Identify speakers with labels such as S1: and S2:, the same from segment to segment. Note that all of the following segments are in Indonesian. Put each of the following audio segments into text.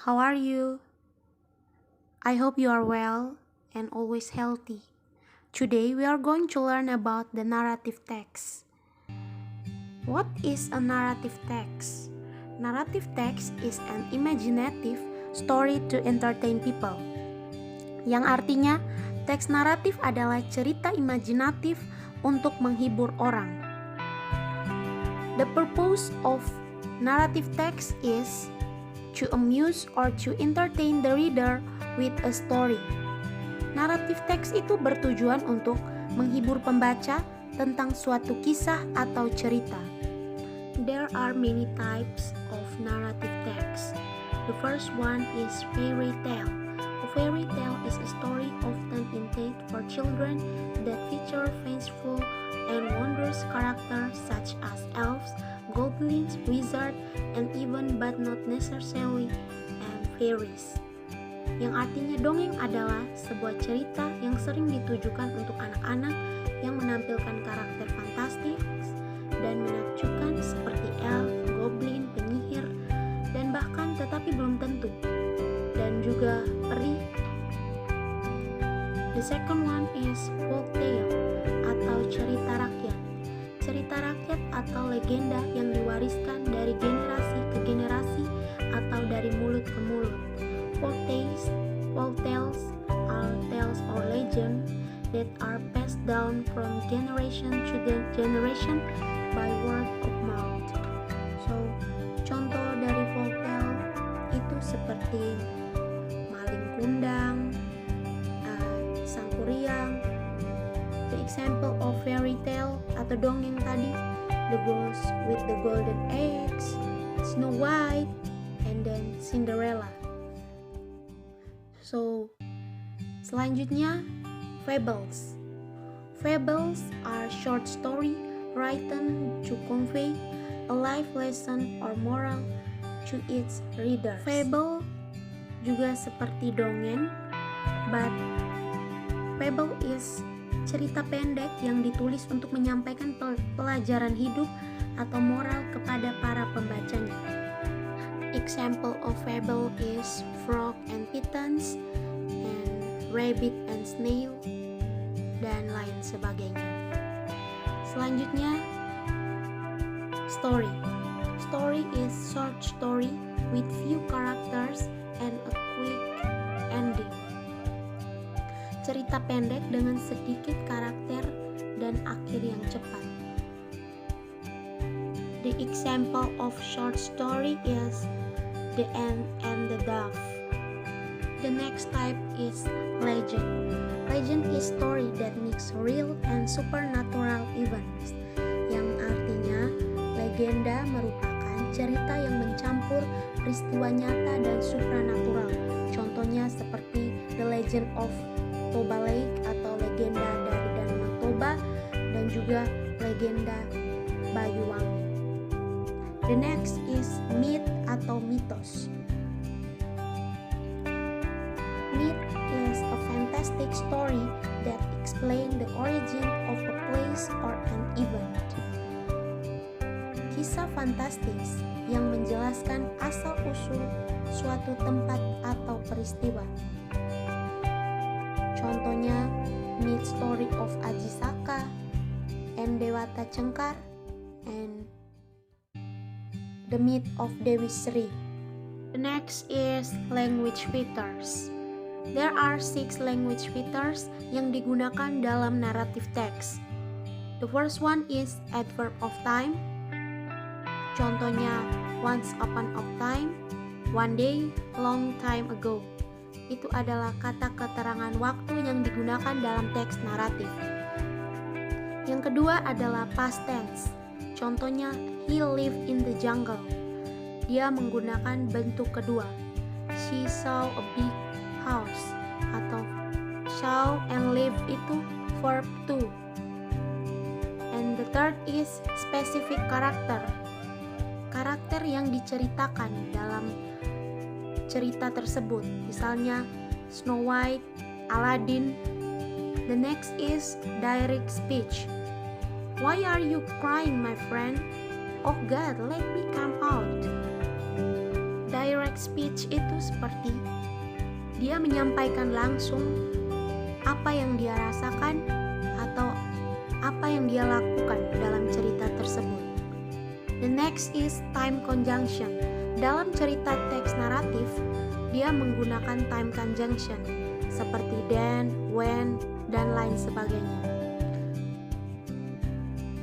S1: how are you? I hope you are well and always healthy. Today we are going to learn about the narrative text. What is a narrative text? Narrative text is an imaginative story to entertain people. Yang artinya, teks naratif adalah cerita imajinatif untuk menghibur orang. The purpose of narrative text is to amuse or to entertain the reader with a story. Naratif teks itu bertujuan untuk menghibur pembaca tentang suatu kisah atau cerita. There are many types of narrative text. The first one is fairy tale. A fairy tale is a story often intended for children that feature fanciful and wondrous characters such as elves, goblins, wizards, and even but not necessarily and fairies. Yang artinya dongeng adalah sebuah cerita yang sering ditujukan untuk anak-anak yang menampilkan karakter fantastis dan menakjubkan seperti elf, goblin, penyihir, dan bahkan tetapi belum tentu, dan juga peri. The second one is folktale atau cerita rakyat. Cerita rakyat atau legenda yang diwariskan dari generasi ke generasi atau dari mulut ke mulut. Folktales are tales or legends that are passed down from generation to generation by word of mouth. So, contoh dari folktale itu seperti Maling Kundang, Sang Kuryang. The example of fairy tale atau dongeng tadi, The Ghost with the Golden Eggs, Snow White, and then Cinderella. So, selanjutnya fables. Fables are short story written to convey a life lesson or moral to its readers. Fable juga seperti dongeng, but fable is cerita pendek yang ditulis untuk menyampaikan pelajaran hidup atau moral kepada para pembacanya. Example of fable is Frog and Kittens, and Rabbit and Snail, dan lain sebagainya. Selanjutnya, story. Story is short story with few characters and a quick ending. Cerita pendek dengan sedikit karakter dan akhir yang cepat. The example of short story is The Ant and the Dove. The next type is legend. Legend is story that mix real and supernatural events. Yang artinya, legenda merupakan cerita yang mencampur peristiwa nyata dan supranatural. Contohnya seperti The Legend of Toba Lake atau legenda dari Danau Toba, dan juga legenda Banyuwangi. The next is myth atau mitos. Myth is a fantastic story that explain the origin of a place or an event. Kisah fantastis yang menjelaskan asal-usul suatu tempat atau peristiwa. Contohnya, myth story of Aji Saka and Dewata Cengkar, and the myth of Dewi Sri. The next is language features. There are 6 language features yang digunakan dalam narrative text. The first one is adverb of time. Contohnya, once upon a time, one day, long time ago. Itu adalah kata keterangan waktu yang digunakan dalam teks naratif. Yang kedua adalah past tense. Contohnya, he lived in the jungle. Dia menggunakan bentuk kedua. She saw a big house. Atau saw and live itu verb to. And the third is specific character. Karakter yang diceritakan dalam cerita tersebut. Misalnya Snow White, Aladdin. The next is direct speech. Why are you crying, my friend? Oh God, let me come out. Direct speech itu seperti dia menyampaikan langsung apa yang dia rasakan atau apa yang dia lakukan dalam cerita tersebut. The next is time conjunction. Dalam cerita teks naratif, dia menggunakan time conjunction seperti then, when, dan lain sebagainya.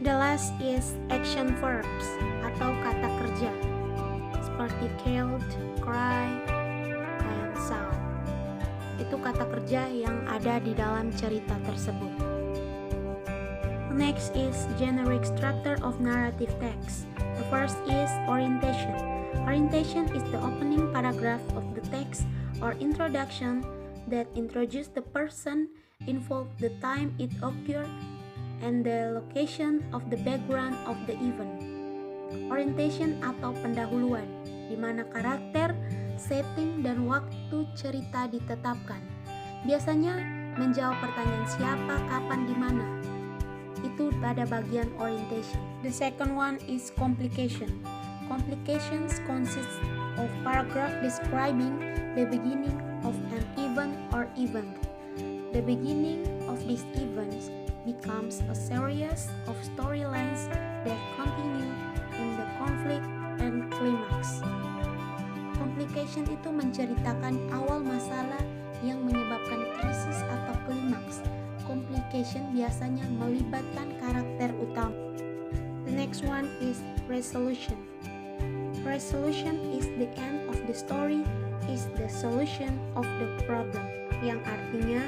S1: The last is action verbs atau kata kerja seperti killed, cry, and saw. Itu kata kerja yang ada di dalam cerita tersebut. Next is generic structure of narrative text. The first is orientation. Orientation is the opening paragraph of the text or introduction that introduces the person involved, the time it occurred, and the location of the background of the event. Orientation atau pendahuluan, di mana karakter, setting, dan waktu cerita ditetapkan. Biasanya menjawab pertanyaan siapa, kapan, di mana. Itu pada bagian orientation. The second one is complication. Complications consists of paragraph describing the beginning of an event or event. The beginning of these events becomes a series of storylines that continue in the conflict and climax. Complication itu menceritakan awal masalah yang menyebabkan krisis atau klimaks. Complication biasanya melibatkan karakter utama. The next one is resolution. Resolution is the end of the story, is the solution of the problem, yang artinya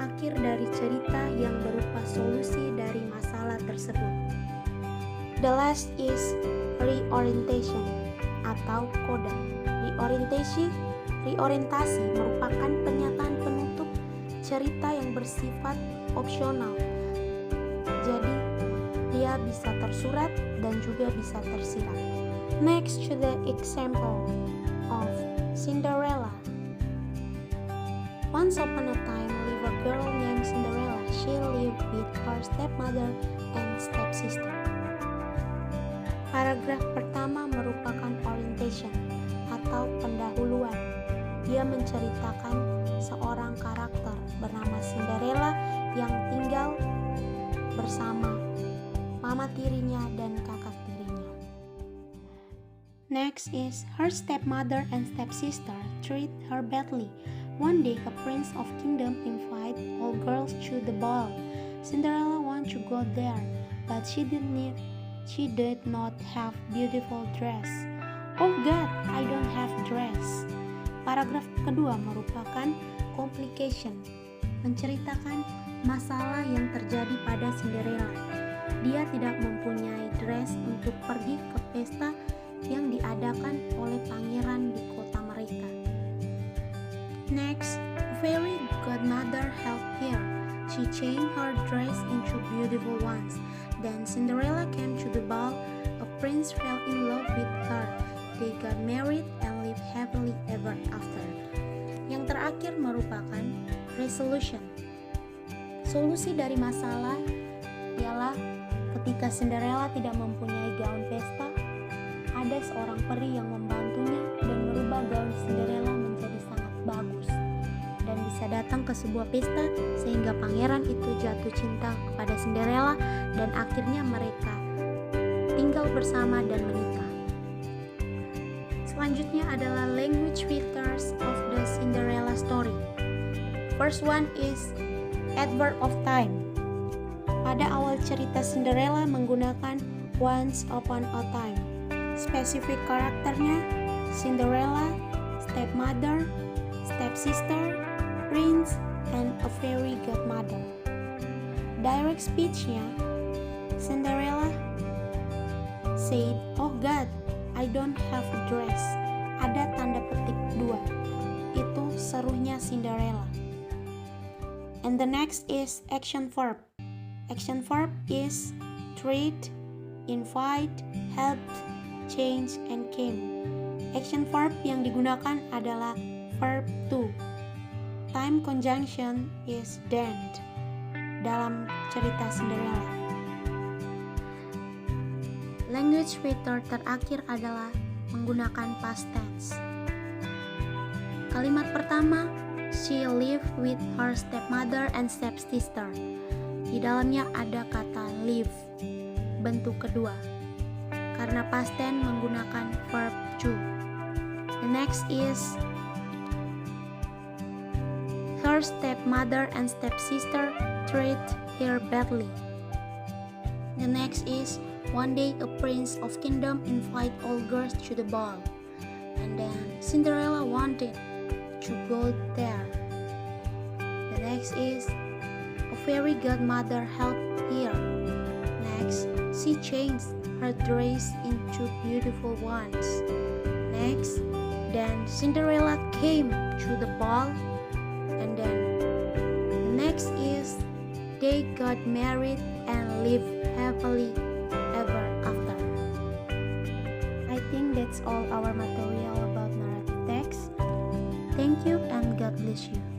S1: akhir dari cerita yang berupa solusi dari masalah tersebut. The last is reorientation atau koda. Reorientasi merupakan pernyataan penutup cerita yang bersifat opsional. Jadi, dia bisa tersurat dan juga bisa tersirat. Next to the example of Cinderella. Once upon a time, a girl named Cinderella. She lived with her stepmother and stepsister. Paragraf pertama merupakan orientation atau pendahuluan. Dia menceritakan seorang karakter bernama Cinderella yang tinggal bersama mama tirinya dan kakak tirinya. Next is her stepmother and stepsister treat her badly. One day, a prince of kingdom invited all girls to the ball. Cinderella wanted to go there, but she did not have beautiful dress. Oh God, I don't have dress. Paragraf kedua merupakan complication, menceritakan masalah yang terjadi pada Cinderella. Dia tidak mempunyai dress untuk pergi ke pesta yang diadakan oleh pangeran di kota mereka. Next, fairy godmother helped her. She changed her dress into beautiful ones. Then Cinderella came to the ball. A prince fell in love with her. They got married and lived happily ever after. Yang terakhir merupakan resolution. Solusi dari masalah ialah ketika Cinderella tidak mempunyai gaun pesta, ada seorang peri yang membantunya dan merubah gaun Cinderella menjadi sangat bagus dan bisa datang ke sebuah pesta sehingga pangeran itu jatuh cinta kepada Cinderella dan akhirnya mereka tinggal bersama dan menikah. Selanjutnya adalah language features of the Cinderella story. First one is adverb of time. Pada awal cerita Cinderella menggunakan once upon a time. Spesifik karakternya Cinderella, stepmother, stepsister, prince, and a fairy godmother. Direct speech-nya, Cinderella said, "Oh God, I don't have a dress." Ada tanda petik 2. Itu serunya Cinderella. And the next is action verb. Action verb is treat, invite, help, change, and came. Action verb yang digunakan adalah verb to. Time conjunction is then dalam cerita Cinderella. Language feature terakhir adalah menggunakan past tense. Kalimat pertama, she lived with her stepmother and stepsister. Di dalamnya ada kata live, bentuk kedua, karena past tense menggunakan verb to. The next is her stepmother and stepsister treat her badly. The next is one day a prince of kingdom invite all girls to the ball, and then Cinderella wanted to go there. The next is a fairy godmother helped her. Next, she changed her dress into beautiful ones. Next, then Cinderella came to the ball, and then the next is they got married and lived happily ever after. I think that's all our material about narrative text. Thank you and God bless you.